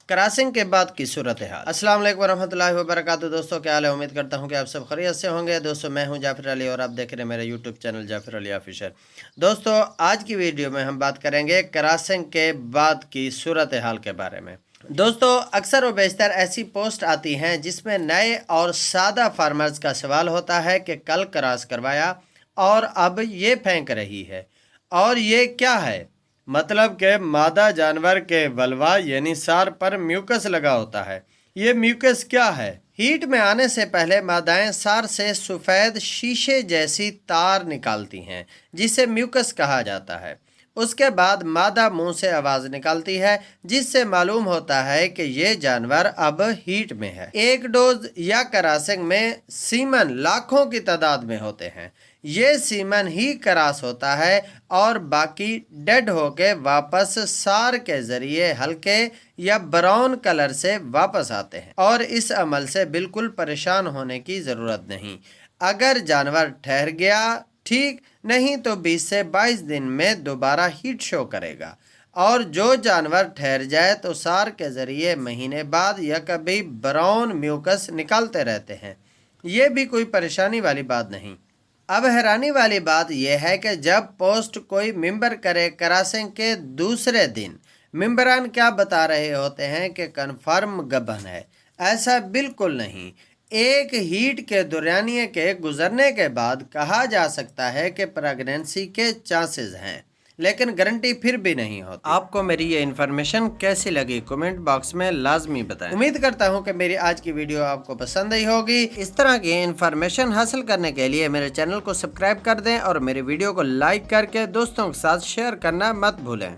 Crossing के बाद की सूरत हाल। अस्सलाम वालेकुम वरहमतुल्लाहि वबरकातुहू। दोस्तों क्या हाल है, उम्मीद करता हूँ कि आप सब खैरियत से होंगे। दोस्तों मैं हूँ जाफर अली और आप देख रहे हैं मेरा YouTube channel Jafar Ali official. दोस्तों आज की वीडियो में हम बात करेंगे क्रॉसिंग के बाद की सूरत हाल के बारे में। दोस्तों अक्सर व बेशतर ऐसी पोस्ट आती हैं जिसमें नए और सादा फार्मर्स का सवाल होता है कि कल क्रॉस करवाया और अब ये फेंक रही है, और ये क्या है। मतलब कि मादा जानवर के वल्वा यानी सार पर म्यूकस लगा होता है। ये म्यूकस क्या है? हीट में आने से पहले मादाएं सार से सफ़ेद शीशे जैसी तार निकालती हैं जिसे म्यूकस कहा जाता है। उसके बाद मादा मुंह से आवाज़ निकालती है जिससे मालूम होता है कि ये जानवर अब हीट में है। एक डोज या क्रॉसिंग में सीमन लाखों की तादाद में होते हैं। ये सीमन ही क्रॉस होता है और बाकी डेड होके वापस सार के ज़रिए हल्के या ब्राउन कलर से वापस आते हैं, और इस अमल से बिल्कुल परेशान होने की ज़रूरत नहीं। अगर जानवर ठहर गया ठीक, नहीं तो 20 से 22 दिन में दोबारा हीट शो करेगा। और जो जानवर ठहर जाए तो सार के ज़रिए महीने बाद या कभी ब्राउन म्यूकस निकालते रहते हैं। ये भी कोई परेशानी वाली बात नहीं। अब हैरानी वाली बात यह है कि जब पोस्ट कोई मेंबर करे क्रॉसिंग के दूसरे दिन, मेंबरान क्या बता रहे होते हैं कि कन्फर्म गबन है। ऐसा बिल्कुल नहीं। एक हीट के दौरानिए के गुजरने के बाद कहा जा सकता है कि प्रेगनेंसी के चांसेस हैं, लेकिन गारंटी फिर भी नहीं होती। आपको मेरी ये इन्फॉर्मेशन कैसी लगी कमेंट बॉक्स में लाजमी बताएं। उम्मीद करता हूँ कि मेरी आज की वीडियो आपको पसंद आई होगी। इस तरह की इन्फॉर्मेशन हासिल करने के लिए मेरे चैनल को सब्सक्राइब कर दें और मेरे वीडियो को लाइक करके दोस्तों के साथ शेयर करना मत भूलें।